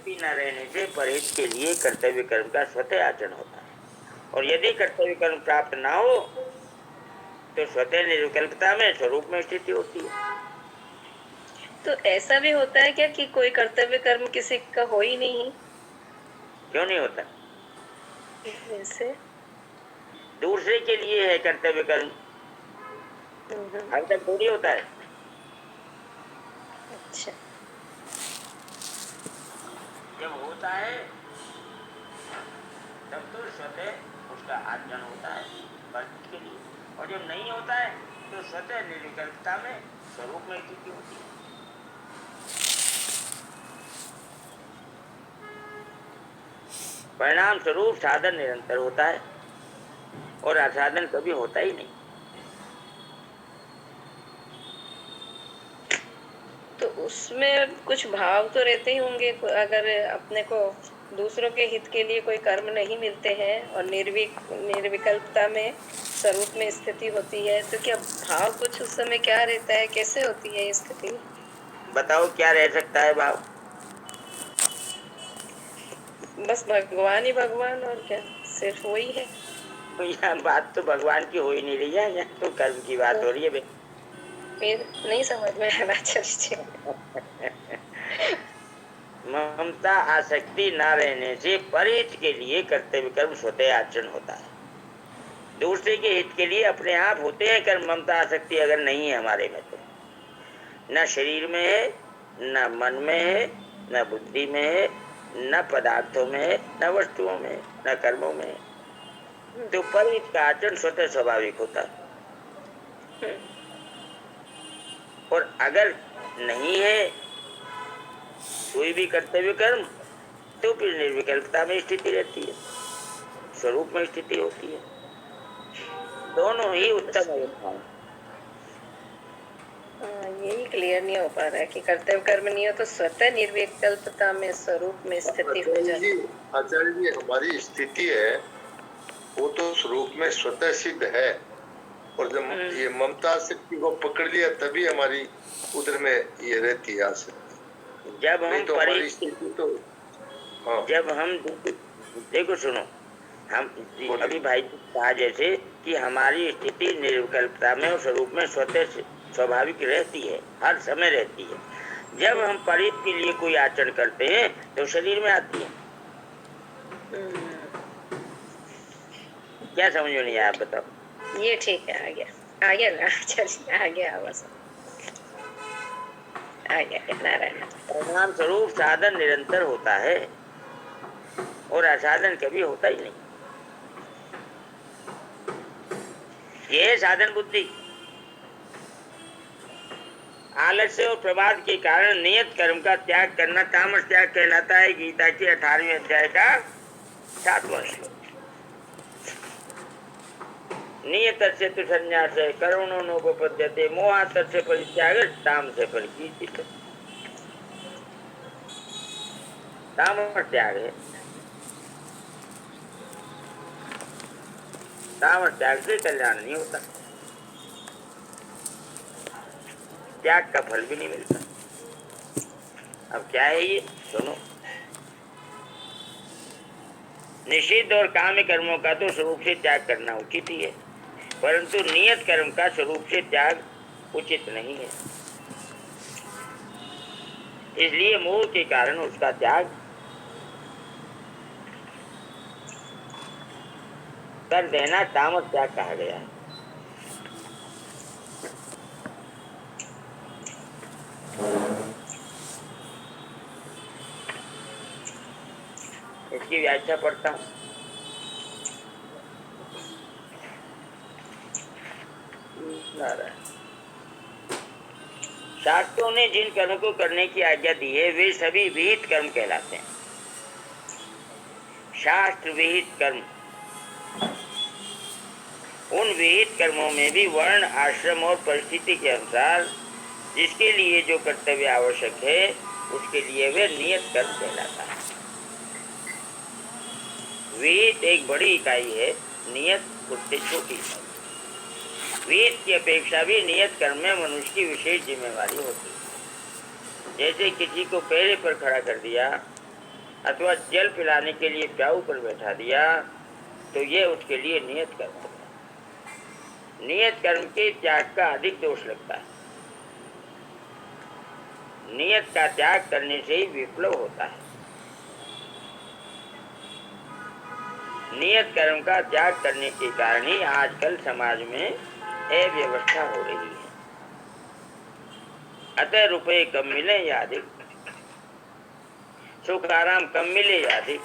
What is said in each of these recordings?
स्थिति न रहने से परहित के लिए कर्तव्य कर्म का स्वतः आचरण होता है। और यदि कर्तव्य कर्म प्राप्त ना हो तो स्वतः निर्विकल्पता में स्वरूप में स्थिति होती है। तो ऐसा भी होता है क्या कि कोई कर्तव्य कर्म किसी का हो ही नहीं? क्यों नहीं होता? जैसे दूसरे के लिए है कर्तव्य कर्म, हर तक थोड़ी होता है। अच्छा, जब होता है तब तो स्वतः उसका आचरण होता है परहित के लिए, और जब नहीं होता है तो स्वतः निर्विकल्पता में स्वरूप में स्थिति होती है। परिणाम स्वरूप साधन निरंतर होता है और असाधन कभी होता ही नहीं। तो उसमें कुछ भाव तो रहते ही होंगे। अगर अपने को दूसरों के हित के लिए कोई कर्म नहीं मिलते हैं और निर्विकल्पता में स्वरूप में स्थिति होती है, तो क्या भाव कुछ उस समय क्या रहता है, कैसे होती है स्थिति? बताओ क्या रह सकता है भाव? बस भगवान ही भगवान, और क्या, सिर्फ वही है। यहाँ बात तो भगवान की हो ही नहीं रही है, यहाँ तो कर्म की बात हो रही है। फिर नहीं समझ में आना चाहिए। ममता आसक्ति न रहने से परहित के लिए कर्तव्य कर्म स्वतः आचरण होता है। दूसरे के हित के लिए अपने आप होते हैं कर्म। ममता आसक्ति अगर नहीं है हमारे में तो न शरीर में है, न मन में है, न बुद्धि में है, न पदार्थों में है, न वस्तुओं में है, न कर्मों में है, तो परहित का आचरण स्वतः स्वाभाविक होता है। और अगर नहीं है कोई भी कर्तव्य कर्म तो फिर निर्विकल्पता में स्थिति रहती है, स्वरूप में स्थिति होती है। दोनों ही उत्तम अवस्था है। यही क्लियर नहीं हो पा रहा है कि कर्तव्य कर्म नहीं हो तो स्वतः निर्विकल्पता में स्वरूप में स्थिति हो जाती है। आचार्य जी, हमारी स्थिति है वो तो स्वरूप में स्वतः सिद्ध है, और जब ये ममता शक्ति को पकड़ लिया तभी हमारी उधर में ये रहती है आसक्ति। जब हम तो हमारी स्थिति तो हाँ। जब हम देखो सुनो, हम अभी भाई कहा जैसे कि हमारी स्थिति निर्विकल्पता में और स्वरूप में स्वतः स्वाभाविक रहती है, हर समय रहती है। जब हम परित के लिए कोई आचरण करते हैं तो शरीर में आती है। क्या समझ में नहीं आया, आप बताओ। ये ठीक है, आ गया ना, चलिए आ गया, बस आ गया। नारायण। परिणाम स्वरूप साधन निरंतर होता है और असाधन कभी होता ही नहीं। यह साधन बुद्धि। आलस्य और प्रमाद के कारण नियत कर्म का त्याग करना तामस त्याग कहलाता है। गीता के 18वें अध्याय का 7वां श्लोक। नियतस्य तु संन्यासः कर्मणो नोपपद्यते मोहातस्य परित्यागः तामसः परिकीर्तितः। तामस त्याग है, तामस त्याग से कल्याण नहीं होता, त्याग का फल भी नहीं मिलता। अब क्या है ये सुनो। निषिद्ध और काम्य कर्मों का तो स्वरूप से त्याग करना उचित ही है, परंतु नियत कर्म का स्वरूप से त्याग उचित नहीं है। इसलिए मोह के कारण उसका त्याग कर देना तामस त्याग कहा गया है। इसकी व्याख्या पढ़ता हूँ। शास्त्रों ने जिन कर्म को करने की आज्ञा दी है वे सभी विहित कर्म कहलाते हैं। शास्त्र विहित कर्म, उन विहित कर्मों में भी वर्ण आश्रम और परिस्थिति के अनुसार जिसके लिए जो कर्तव्य आवश्यक है उसके लिए वे नियत कर्म कहलाता है। विहित एक बड़ी इकाई है, नियत उससे छोटी इकाई। विहित की अपेक्षा भी नियत कर्म में मनुष्य की विशेष जिम्मेवारी होती है। जैसे किसी को पैरे पर खड़ा कर दिया अथवा जल पिलाने के लिए प्याऊ पर बैठा दिया तो ये उसके लिए नियत कर्म होता है। नियत कर्म के त्याग का अधिक दोष लगता है। नियत का त्याग करने से ही विप्लव होता है। नियत कर्म का त्याग करने के कारण ही आजकल समाज में अव्यवस्था हो रही है। अतः रुपए कम मिले या अधिक, सुख आराम कम मिले या अधिक,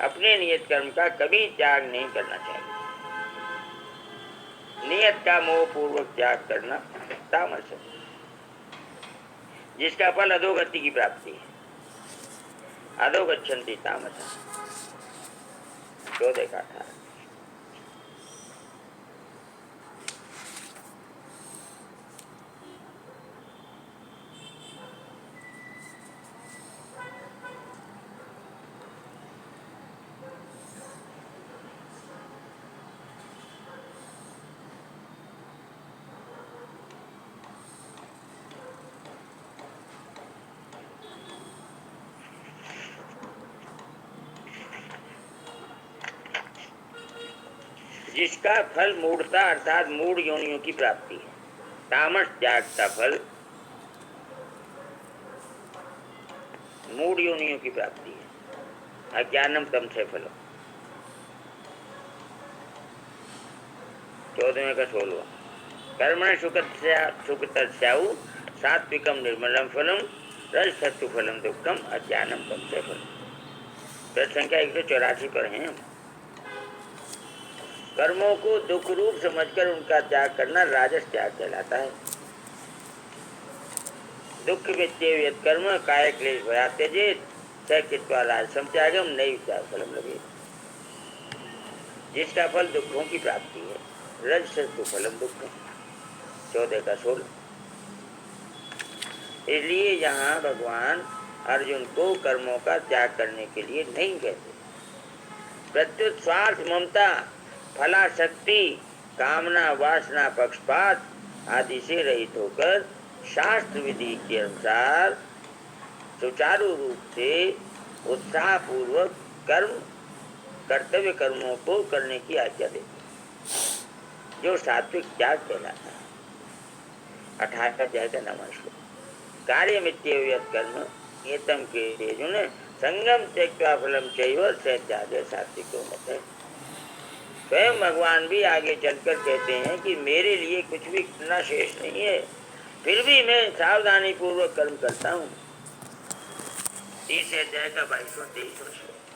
अपने नियत कर्म का कभी त्याग नहीं करना चाहिए। नियत का मोह पूर्वक त्याग करना तामस है, जिसका फल अधोगति की प्राप्ति है। अधोगच्छन्ति तामसः। 14 का 18। जिसका फल मूढ़ता अर्थात मूढ़ योनियों की प्राप्ति है। तामस त्याग का फल मूढ़ योनियों की प्राप्ति है। अज्ञानम तम से फलम। 14 का 16। कर्मण सुखतस्याउ सात्विकम निर्मलम फलम रजसत्तु फलम दुखम अज्ञानम तम से फलम। प्रश्न संख्या 184 पर हैं। कर्मों को दुख रूप समझकर उनका त्याग करना राजस त्याग कहलाता है। दुख वित्तीय कर्म काय क्लेश भया त्यजेत स कृत्वा राजसम त्यागम नैव त्याग फलम लभेत। जिसका फल दुखों की प्राप्ति है, रजसस्तु फलम दुखम। 14 का 16। इसलिए यहाँ भगवान अर्जुन को कर्मों का त्याग करने के लिए नहीं कहते। प्रत्युत स्वार्थ, ममता, फलाशक्ति, कामना, वासना, पक्षपात आदि से रहित होकर शास्त्र विधि के अनुसार सुचारू रूप से उत्साह पूर्वक कर्तव्य कर्मों को करने की आज्ञा देते, जो सात्विक त्याग कहलाता है। 18 अध्याय का 9वां श्लोक। कार्य मित्येव कर्म एतम के अर्जुन संगम त्यक्त्वा फलम चैव स त्यागे सात्विको मत। स्वयं भगवान भी आगे चलकर कहते हैं कि मेरे लिए कुछ भी करना शेष नहीं है, फिर भी मैं सावधानी पूर्वक कर्म करता हूँ। 30 अध्याय का 22वां 23वां श्लोक।